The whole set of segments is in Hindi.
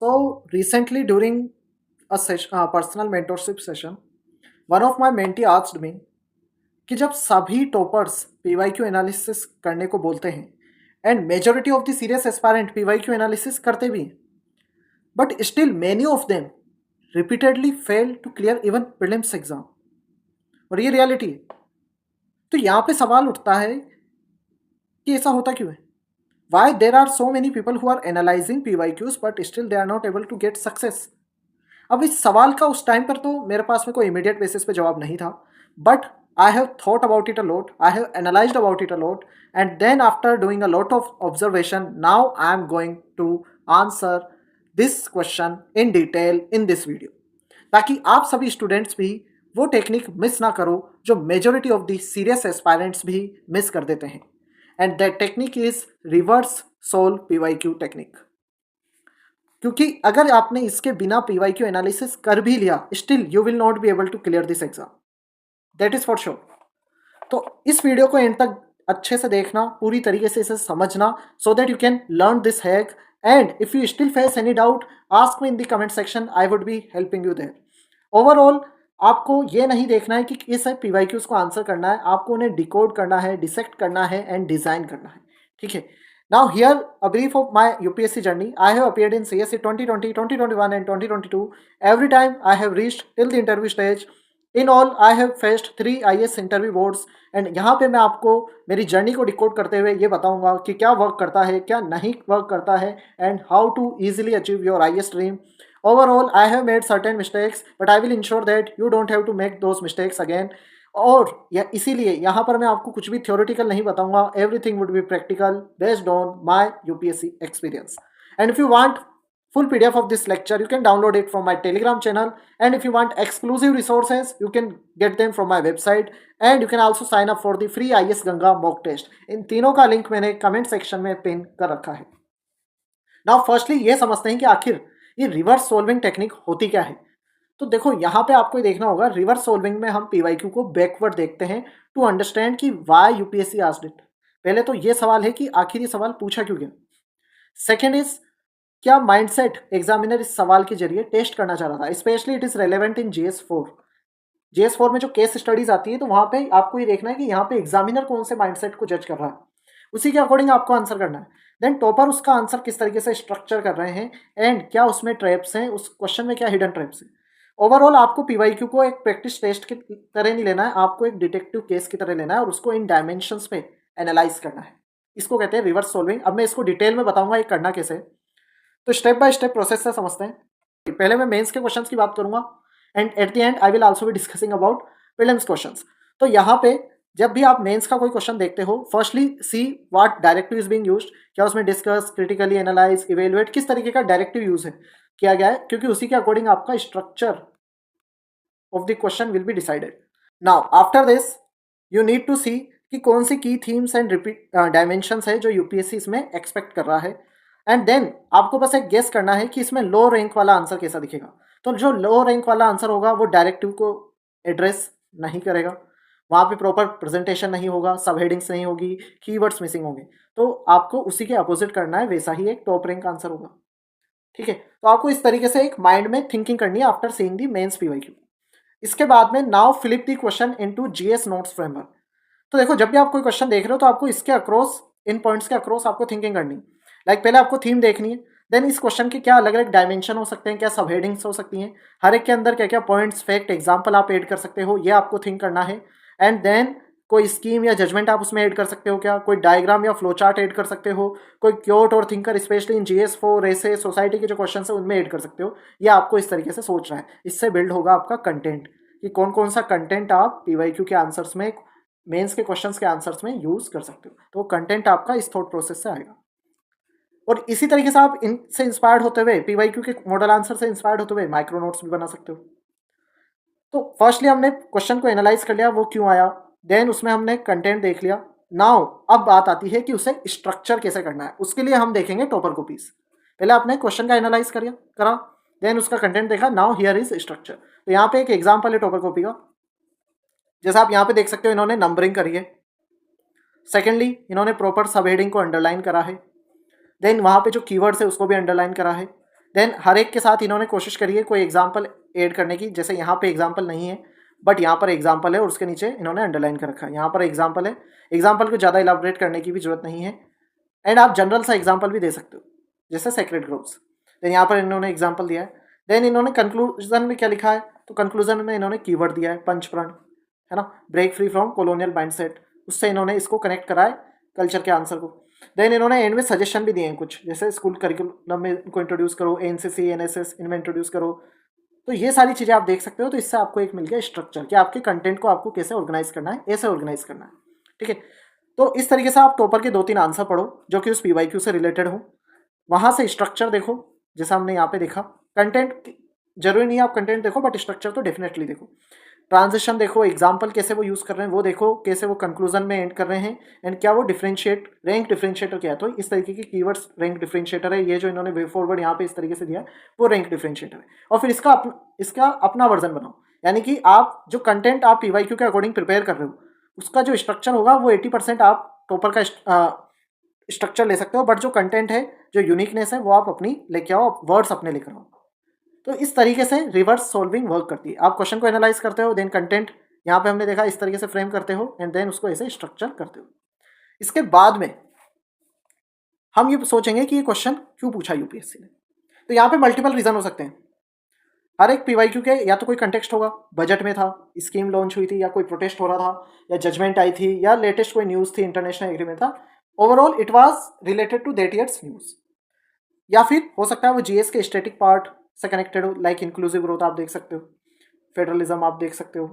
So recently during a personal mentorship session, one of my mentee asked me कि जब सभी टॉपर्स पीवाईक्यू एनालिसिस करने को बोलते हैं and majority of the serious aspirant PYQ analysis करते भी हैं, but still many of them repeatedly fail to clear even prelims exam, और ये रियलिटी है। तो यहाँ पे सवाल उठता है कि ऐसा होता क्यों है? Why there are so many people who are analysing PYQs but still they are not able to get success. अब इस सवाल का उस टाइम पर तो मेरे पास में कोई इमीडिएट बेसिस पे जवाब नहीं था, but I have thought about it a lot, I have analyzed about it a lot, and then after doing a lot of observation, now I am going to answer this question in detail in this video, ताकि आप सभी स्टूडेंट्स भी वो टेक्निक मिस ना करो जो majority of the serious aspirants भी मिस कर देते हैं, and that technique is reverse solve PYQ technique. क्योंकि अगर आपने इसके बिना पीवाईक्यू एनालिसिस कर भी लिया, still you will not be able to clear this exam, that is for sure. तो इस वीडियो को एंड तक अच्छे से देखना, पूरी तरीके से इसे समझना, so that you can learn this hack, and if you still face any doubt ask me in the comment section, I would be helping you there. Overall आपको ये नहीं देखना है कि इस पीवाईक्यूज को आंसर करना है, आपको उन्हें डिकोड करना है, डिसेक्ट करना है एंड डिजाइन करना है, ठीक है। Now here a brief of my UPSC journey. I have appeared in CSC 2020, 2021 and 2022. Every time I have reached till the interview stage. In all I have faced 3 IAS interview boards, and यहाँ पे मैं आपको मेरी जर्नी को डिकोड करते हुए ये बताऊंगा कि क्या वर्क करता है, क्या नहीं वर्क करता है, and how to easily achieve your IAS dream. Overall I have made certain mistakes, but I will ensure that you don't have to make those mistakes again. और इसीलिए यहाँ पर मैं आपको कुछ भी थ्योरेटिकल नहीं बताऊंगा, everything would be practical based on my UPSC experience. And if you want full PDF of this lecture, you can download it from my Telegram channel, and if you want exclusive resources, you can get them from my website, and you can also sign up for the free IAS Ganga mock test. इन तीनों का लिंक मैंने कमेंट सेक्शन में पिन कर रखा है। नाउ फर्स्टली ये समझते हैं कि आखिर ये रिवर्स सोल्विंग टेक्निक होती क्या है। तो देखो यहाँ पे आपको देखना होगा, रिवर्स सोल्विंग में हम पीवाईक्यू को बैकवर्ड देखते हैं टू अंडरस्टैंड कि वाई यूपीएससी आस्क्ड इट। पहले तो ये सवाल है कि आखिर ये सवाल पूछा क्यों गया। सेकेंड इज क्या माइंडसेट एग्जामिनर इस सवाल के जरिए टेस्ट करना चाह रहा था। Specially it is relevant in जीएस4 में जो केस स्टडीज आती है, तो वहां पे आपको ये देखना है कि यहाँ पे एग्जामिनर कौन से माइंडसेट को जज कर रहा है, उसी के अकॉर्डिंग आपको आंसर करना है। देन टॉपर उसका आंसर किस तरीके से स्ट्रक्चर कर रहे हैं, एंड क्या उसमें ट्रैप्स हैं, उस क्वेश्चन में क्या हिडन ट्रैप्स हैं। ओवरऑल आपको पीवाईक्यू को एक प्रैक्टिस टेस्ट की तरह नहीं लेना है, आपको एक डिटेक्टिव केस की तरह लेना है और उसको इन डायमेंशंस पे एनालाइज करना है। इसको कहते हैं रिवर्स सोल्विंग। अब मैं इसको डिटेल में बताऊंगा ये करना कैसे, तो स्टेप बाय स्टेप प्रोसेस से समझते हैं। पहले मैं मेंस के क्वेश्चंस की बात करूंगा, and at the and I will also be discussing about prelims questions. तो यहाँ पे जब भी आप मेंस का कोई क्वेश्चन देखते हो, firstly see what directive is being used, क्या उसमें डिस्कस, क्रिटिकली एनालाइज, इवेलुएट, किस तरीके का डायरेक्टिव यूज है किया गया है, क्योंकि उसी के अकॉर्डिंग आपका structure of the question will be decided. Now after this you need to see कि कौन सी की थीम्स एंड डायमेंशंस है जो यूपीएससी इसमें एक्सपेक्ट कर रहा है, एंड देन आपको बस एक गेस करना है कि इसमें लो रैंक वाला आंसर कैसा दिखेगा। तो जो लो रैंक वाला आंसर होगा वो डायरेक्टिव को एड्रेस नहीं करेगा, वहाँ पे प्रॉपर प्रेजेंटेशन नहीं होगा, सब हेडिंग्स नहीं होगी, कीवर्ड्स मिसिंग होंगे, तो आपको उसी के अपोजिट करना है, वैसा ही एक टॉप रैंक आंसर होगा, ठीक है। तो आपको इस तरीके से एक माइंड में थिंकिंग करनी है आफ्टर सीइंग दी मेंस पीवाईक्यू। इसके बाद में now flip the question into GS notes framework. तो देखो जब भी आप कोई क्वेश्चन देख रहे हो तो आपको इसके अक्रॉस, इन पॉइंट्स के अक्रॉस आपको थिंकिंग करनी है। लाइक पहले आपको थीम देखनी है, देन इस क्वेश्चन के क्या अलग अलग डायमेंशन हो सकते हैं, क्या सब हेडिंग्स हो सकती हैं, हर एक के अंदर क्या क्या पॉइंट्स, फैक्ट, एग्जांपल आप ऐड कर सकते हो, ये आपको थिंक करना है। एंड देन कोई स्कीम या जजमेंट आप उसमें ऐड कर सकते हो, क्या कोई डायग्राम या फ्लो चार्ट ऐड कर सकते हो, कोई क्योट और थिंकर स्पेशली इन जीएस4 ऐसे सोसाइटी के जो क्वेश्चन है उनमें ऐड कर सकते हो। ये आपको इस तरीके से सोचना है, इससे बिल्ड होगा आपका कंटेंट कि कौन कौन सा कंटेंट आप पीवाईक्यू के आंसर्स में, मेंस के क्वेश्चंस के आंसर्स में यूज कर सकते हो। तो कंटेंट आपका इस थॉट प्रोसेस से आएगा, और इसी तरीके से आप इनसे इंस्पायर्ड होते हुए, पीवाईक्यू के मॉडल आंसर से इंस्पायर्ड होते हुए माइक्रो नोट्स भी बना सकते हो। तो फर्स्टली हमने क्वेश्चन को एनालाइज कर लिया, वो क्यों आया, देन उसमें हमने कंटेंट देख लिया। नाउ अब बात आती है कि उसे स्ट्रक्चर कैसे करना है, उसके लिए हम देखेंगे टॉपर कॉपीज। पहले आपने क्वेश्चन का एनालाइज करा, देन उसका कंटेंट देखा, नाउ हियर इज स्ट्रक्चर। तो यहाँ पे एक एग्जाम्पल है टॉपर कॉपी का, जैसा आप यहाँ पे देख सकते हो, इन्होंने नंबरिंग करी है। सेकेंडली इन्होंने प्रॉपर सब हेडिंग को अंडरलाइन करा है, देन वहाँ पे जो कीवर्ड्स है उसको भी अंडरलाइन करा है, देन हर एक के साथ इन्होंने कोशिश करी है कोई एग्जाम्पल ऐड करने की, जैसे यहाँ पे एग्जाम्पल नहीं है बट यहाँ पर एग्जाम्पल है और उसके नीचे इन्होंने अंडरलाइन कर रखा है, यहाँ पर एग्जाम्पल है। एग्जाम्पल को ज़्यादा इलाबोरेट करने की भी जरूरत नहीं है, एंड आप जनरल सा एग्जाम्पल भी दे सकते हो जैसे सेक्रेड ग्रोव्स। देन यहाँ पर इन्होंने एग्जाम्पल दिया है। देन इन्होंने कंक्लूजन में क्या लिखा है, तो कंक्लूजन में इन्होंने कीवर्ड दिया है पंचप्रण, है ना, break free from colonial mindset, उससे इन्होंने इसको कनेक्ट करा है कल्चर के आंसर को। देन इन्होंने एंड में सजेशन भी दिए हैं कुछ, जैसे स्कूल करिकुलम में इनको इंट्रोड्यूस करो, एनसीसी एनएसएस इनमें इंट्रोड्यूस करो। तो ये सारी चीज़ें आप देख सकते हो। तो इससे आपको एक मिल गया स्ट्रक्चर कि आपके कंटेंट को आपको कैसे ऑर्गेनाइज करना है, ऐसे ऑर्गेनाइज करना है, ठीक है। तो इस तरीके से आप टॉपर के 2-3 आंसर पढ़ो जो कि उस पीवाईक्यू से रिलेटेड हो, वहाँ से स्ट्रक्चर देखो जैसा हमने यहाँ पे देखा। कंटेंट जरूरी नहीं है आप कंटेंट देखो, बट स्ट्रक्चर तो डेफिनेटली देखो। ट्रांजिशन देखो, एग्जाम्पल कैसे वो यूज़ कर रहे हैं वो देखो, कैसे वो कंक्लूजन में एंड कर रहे हैं, एंड क्या वो डिफरेंशिएट, रैंक डिफरेंशिएटर क्या है। तो इस तरीके के कीवर्ड्स रैंक डिफरेंशिएटर है, ये जो इन्होंने वे फॉरवर्ड यहाँ पे इस तरीके से दिया है वो रैंक डिफरेंशिएटर है। और फिर इसका अपना वर्जन बनाओ, यानी कि आप जो कंटेंट आप पीवाईक्यू के अकॉर्डिंग प्रिपेयर कर रहे हो उसका जो स्ट्रक्चर होगा वो 80% आप टॉपर का स्ट्रक्चर ले सकते हो, बट जो कंटेंट है, जो यूनिकनेस है वो आप अपनी लेके आओ, आप वर्ड्स अपने लेकर आओ। तो इस तरीके से रिवर्स सॉल्विंग वर्क करती है। आप क्वेश्चन को एनालाइज करते हो, देन कंटेंट यहाँ पे हमने देखा इस तरीके से फ्रेम करते हो, एंड देन उसको ऐसे स्ट्रक्चर करते हो। इसके बाद में हम ये सोचेंगे कि ये क्वेश्चन क्यों पूछा यूपीएससी ने। तो यहाँ पे मल्टीपल रीजन हो सकते हैं। हर एक पीवाईक्यू के या तो कोई कंटेक्स्ट होगा, बजट में था, स्कीम लॉन्च हुई थी, या कोई प्रोटेस्ट हो रहा था, या जजमेंट आई थी, या लेटेस्ट कोई न्यूज़ थी, इंटरनेशनल एग्रीमेंट था, overall it was related to that year's news. या फिर हो सकता है वो जीएस के स्टैटिक पार्ट से कनेक्टेड हो, लाइक इंक्लूसिव ग्रोथ आप देख सकते हो, फेडरलिज्म आप देख सकते हो।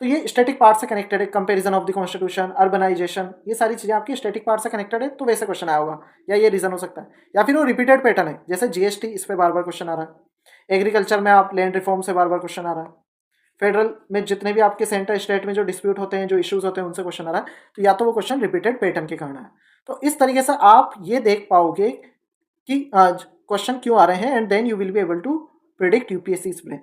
तो ये स्टैटिक पार्ट से कनेक्टेड है, comparison of the constitution, urbanisation, ये सारी चीज़ें आपकी स्टैटिक पार्ट से कनेक्टेड है, तो वैसे क्वेश्चन आया होगा, या ये रीजन हो सकता है। या फिर वो रिपीटेड पैटर्न है, जैसे जीएसटी, इस पर बार बार क्वेश्चन आ रहा है। एग्रीकल्चर में आप लैंड रिफॉर्म से बार बार क्वेश्चन आ रहा है। फेडरल में जितने भी आपके सेंटर स्टेट में जो डिस्प्यूट होते हैं, जो इश्यूज होते हैं, उनसे क्वेश्चन आ रहा है, तो या तो वो क्वेश्चन रिपीटेड पैटर्न के कारण है। तो इस तरीके से आप ये देख पाओगे कि क्वेश्चन क्यों आ रहे हैं, and then you will be able to predict UPSC brain.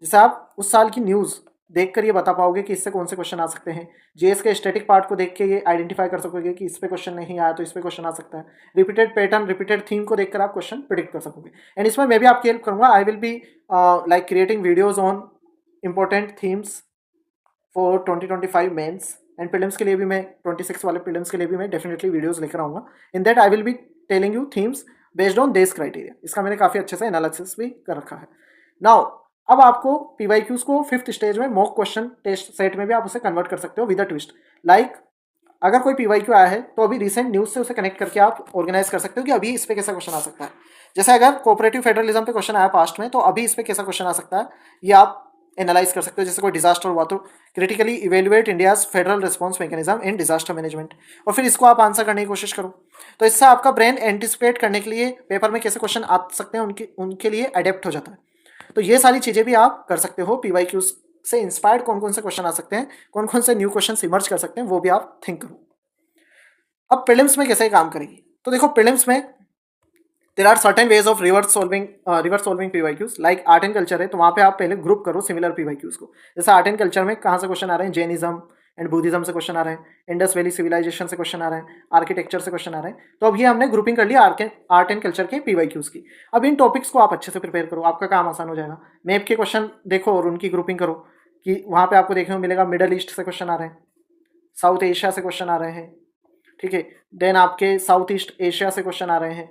जैसे आप उस साल की न्यूज़ देखकर ये बता पाओगे कि इससे कौन से क्वेश्चन आ सकते हैं। जीएस के स्टैटिक पार्ट को देख के ये आइडेंटिफाई कर सकोगे कि इस पे क्वेश्चन नहीं आया तो इस पे क्वेश्चन आ सकता है। रिपीटेड पैटर्न, रिपीटेड थीम को देखकर आप क्वेश्चन प्रिडिक्ट कर सकोगे। एंड इसमें मैं भी आपकी हेल्प करूंगा। I will be like creating videos on important themes for 2025 mains and prelims के लिए भी, मैं 26 वाले प्रीलिम्स के लिए भी मैं डेफिनेटली वीडियोस लेकर आऊँगा। In that I will be telling you themes based on this criteria. इसका मैंने काफ़ी अच्छे से एनालिसिस भी कर रखा है। नाउ अब आपको पीवाईक्यूज को 5th स्टेज में मॉक क्वेश्चन टेस्ट सेट में भी आप उसे कन्वर्ट कर सकते हो विद अ ट्विस्ट। लाइक अगर कोई पीवाईक्यू आया है तो अभी रिसेंट न्यूज़ से उसे कनेक्ट करके आप ऑर्गेनाइज कर सकते हो कि अभी इस पे कैसा क्वेश्चन आ सकता है। जैसे अगर कोऑपरेटिव फेडरलिज्म पे क्वेश्चन आया पास्ट में, तो अभी इस पे कैसा क्वेश्चन आ सकता है, ये आप एनालाइज कर सकते हो। जैसे कोई डिजास्टर हुआ तो critically evaluate India's federal response mechanism in disaster management, और फिर इसको आप आंसर करने की कोशिश करो। तो इससे आपका ब्रेन एंटिसिपेट करने के लिए पेपर में कैसे क्वेश्चन आ सकते हैं उनके लिए अडेप्ट हो जाता है। तो ये सारी चीज़ें भी आप कर सकते हो। पीवाईक्यूज से इंस्पायर्ड कौन कौन से क्वेश्चन आ सकते हैं, कौन कौन से न्यू क्वेश्चन इमर्ज कर सकते हैं, वो भी आप थिंक करो। अब प्रीलिम्स में कैसे काम करेगी, तो देखो प्रीलिम्स में there are certain ways of reverse solving PYQs. Like art and culture है तो वहाँ पे आप पहले ग्रुप करो सिमिलर पीवाईक्यूज को। जैसे आर्ट एंड कल्चर में कहाँ से क्वेश्चन आ रहे हैं, जैनिज्म एंड बुद्धिज्म से क्वेश्चन आ रहे हैं, इंडस वैली सिविलाइजेशन से क्वेश्चन आ रहे हैं, आर्किटेक्चर से क्वेश्चन आ रहे हैं। तो अब ये हमने ग्रुपिंग कर लिया आर्ट एंड कल्चर के पीवाईक्यूज की। अब इन टॉपिक्स को आप अच्छे से प्रिपेयर करो, आपका काम आसान हो जाएगा। मैप के क्वेश्चन देखो और उनकी ग्रुपिंग करो कि वहाँ पे आपको देखने को मिलेगा मिडल ईस्ट से क्वेश्चन आ रहे हैं, साउथ एशिया से क्वेश्चन आ रहे हैं, ठीक है। देन आपके साउथ ईस्ट एशिया से क्वेश्चन आ रहे हैं।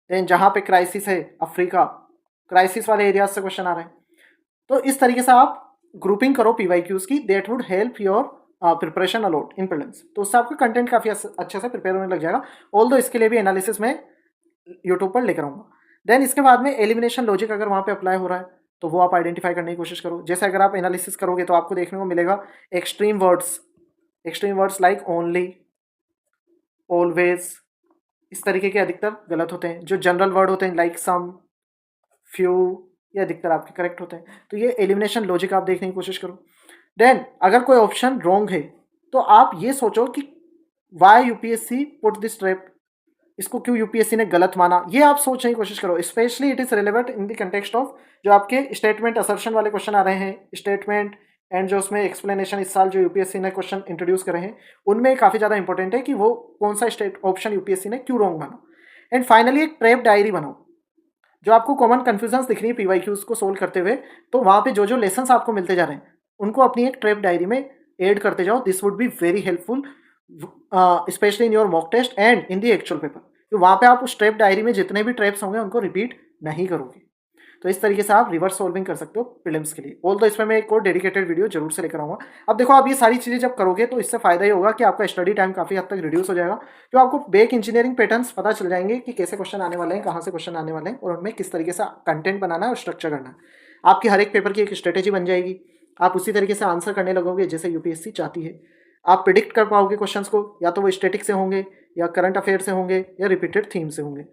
देन जहाँ पे क्राइसिस है, अफ्रीका, क्राइसिस वाले एरियाज से क्वेश्चन आ रहे हैं। तो इस तरीके से आप ग्रुपिंग करो पीवाईक्यूज की, that would help your preparation a lot in prelims. तो उससे आपका कंटेंट काफ़ी अच्छे से प्रिपेयर होने लग जाएगा। ऑल्दो इसके लिए भी एनालिसिस में यूट्यूब पर लेकर आऊँगा। देन इसके बाद में एलिमिनेशन लॉजिक अगर वहाँ पे अप्लाई हो रहा है तो वो आप आइडेंटिफाई करने की कोशिश करो। जैसे अगर आप एनालिसिस करोगे तो आपको देखने को मिलेगा extreme words like only, always, इस तरीके के अधिकतर गलत होते हैं। जो जनरल वर्ड होते हैं लाइक सम, फ्यू, ये अधिकतर आपके करेक्ट होते हैं। तो ये एलिमिनेशन लॉजिक आप देखने की कोशिश करो। देन अगर कोई ऑप्शन रॉन्ग है तो आप ये सोचो कि why UPSC put this trap, इसको क्यों यूपीएससी ने गलत माना, ये आप सोचने की कोशिश करो। Specially it is relevant in the context of जो आपके स्टेटमेंट असर्शन वाले क्वेश्चन आ रहे हैं, स्टेटमेंट एंड जो उसमें एक्सप्लेनेशन इस साल जो यूपीएससी ने क्वेश्चन इंट्रोड्यूस करे हैं, उनमें काफ़ी ज़्यादा इंपॉर्टेंट है कि वो कौन सा स्टेट ऑप्शन यूपीएससी ने क्यों रॉन्ग माना। एंड फाइनली एक ट्रैप डायरी बनाओ जो आपको कॉमन कन्फ्यूजन्स दिख रही है पीवाईक्यूज को सोल्व करते हुए, तो वहाँ पे जो जो लेसन्स आपको मिलते जा रहे हैं उनको अपनी एक ट्रैप डायरी में ऐड करते जाओ. This would be very helpful specially in your mock test and in the actual paper. तो वहाँ पे आप उस ट्रैप डायरी में जितने भी ट्रैप्स होंगे उनको रिपीट नहीं करोगे. तो इस तरीके से आप रिवर्स सॉल्विंग कर सकते हो प्रीलिम्स के लिए. ऑल तो इसमें मैं एक और डेडिकेटेड वीडियो जरूर से लेकर आऊंगा. अब देखो, आप ये सारी चीज़ें जब करोगे तो इससे फायदा ये होगा कि आपका स्टडी टाइम काफ़ी हद तक रिड्यूस हो जाएगा. तो आपको बेक इंजीनियरिंग पैटर्न्स पता चल जाएंगे कि कैसे क्वेश्चन आने वाले हैं, कहाँ से क्वेश्चन आने वाले हैं और उनमें किस तरीके से कंटेंट बनाना है और स्ट्रक्चर करना है. आपकी हर एक पेपर की एक स्ट्रेटेजी बन जाएगी. आप उसी तरीके से आंसर करने लगोगे जैसे यूपीएससी चाहती है. आप प्रिडिक्ट कर पाओगे क्वेश्चंस को, या तो वो स्टैटिक से होंगे या करंट अफेयर से होंगे या रिपीटेड थीम से होंगे.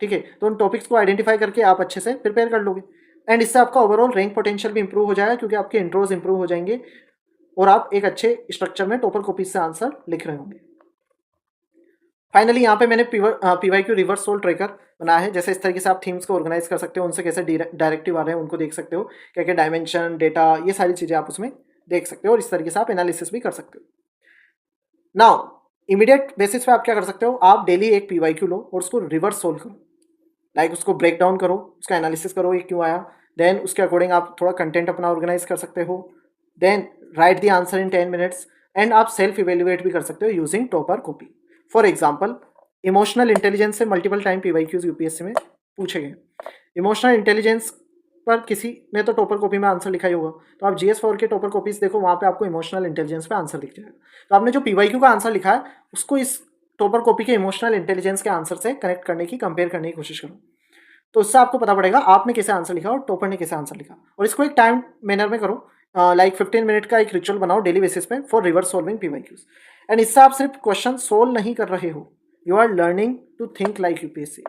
ठीक है, तो उन टॉपिक्स को आइडेंटिफाई करके आप अच्छे से प्रिपेयर कर लोगे. एंड इससे आपका ओवरऑल रैंक पोटेंशियल भी इंप्रूव हो जाएगा क्योंकि आपके इंट्रोज इंप्रूव हो जाएंगे और आप एक अच्छे स्ट्रक्चर में टॉपर कॉपीज से आंसर लिख रहे होंगे. फाइनली यहाँ पे मैंने पीवाईक्यू रिवर्स सोल्व ट्रैकर बनाया है. जैसे इस तरीके से आप थीम्स को ऑर्गेनाइज कर सकते हो, उनसे कैसे डायरेक्टिव आ रहे हैं उनको देख सकते हो, क्या क्या डायमेंशन, डेटा, ये सारी चीज़ें आप उसमें देख सकते हो और इस तरीके से आप एनालिसिस भी कर सकते हो. नाउ इमीडिएट बेसिस पे आप क्या कर सकते हो, आप डेली एक पीवाईक्यू लो और उसको रिवर्स सोल्व करो. लाइक उसको ब्रेक डाउन करो, उसका एनालिसिस करो, ये क्यों आया. देन उसके अकॉर्डिंग आप थोड़ा कंटेंट अपना ऑर्गेनाइज कर सकते हो. Then write the answer in 10 minutes. एंड आप सेल्फ इवेल्युएट भी कर सकते हो using topper copy. For example, emotional intelligence से मल्टीपल टाइम पीवाईक्यूज यूपीएससी में पूछे गए. इमोशनल इंटेलिजेंस पर किसी ने तो टॉपर कॉपी में आंसर लिखा ही होगा, तो आप GS4 के टॉपर कॉपीज देखो, वहाँ पे आपको इमोशनल इंटेलिजेंस पे आंसर दिख जाएगा. तो आपने जो पीवाईक्यू का आंसर लिखा है उसको इस टॉपर कॉपी के इमोशनल इंटेलिजेंस के आंसर से कनेक्ट करने की, कंपेयर करने की कोशिश करो. तो उससे आपको पता पड़ेगा आपने कैसे आंसर लिखा और टॉपर ने कैसे आंसर लिखा. और इसको एक टाइम मैनर में करो, लाइक 15 मिनट का एक रिचुअल बनाओ डेली बेसिस पे for reverse solving PYQs. And इससे आप सिर्फ क्वेश्चन सोल्व नहीं कर रहे हो, you are learning to think like UPSC.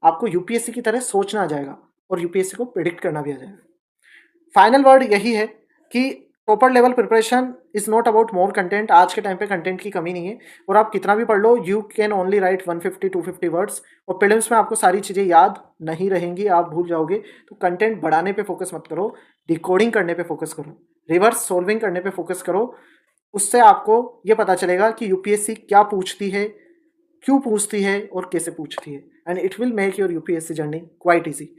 आपको यूपीएससी की तरह सोचना आ जाएगा और यूपीएससी को प्रिडिक्ट करना भी आ जाएगा. फाइनल वर्ड यही है कि topper level preparation is not about more content. आज के टाइम पे कंटेंट की कमी नहीं है और आप कितना भी पढ़ लो, you can only write 150-250 words. और प्रीलिम्स में आपको सारी चीज़ें याद नहीं रहेंगी, आप भूल जाओगे. तो कंटेंट बढ़ाने पे फोकस मत करो, डिकोडिंग करने पे फोकस करो, रिवर्स सॉल्विंग करने पे फोकस करो. उससे आपको ये पता चलेगा कि यूपीएससी क्या पूछती है, क्यों पूछती है और कैसे पूछती है. And it will make your UPSC journey quite easy.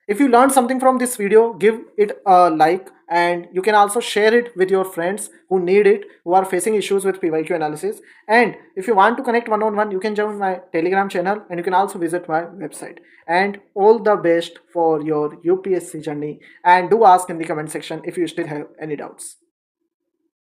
If you learned something from this video, give it a like, and you can also share it with your friends who need it, who are facing issues with PYQ analysis. And if you want to connect one-on-one, you can join my Telegram channel and you can also visit my website. And all the best for your UPSC journey. And do ask in the comment section if you still have any doubts.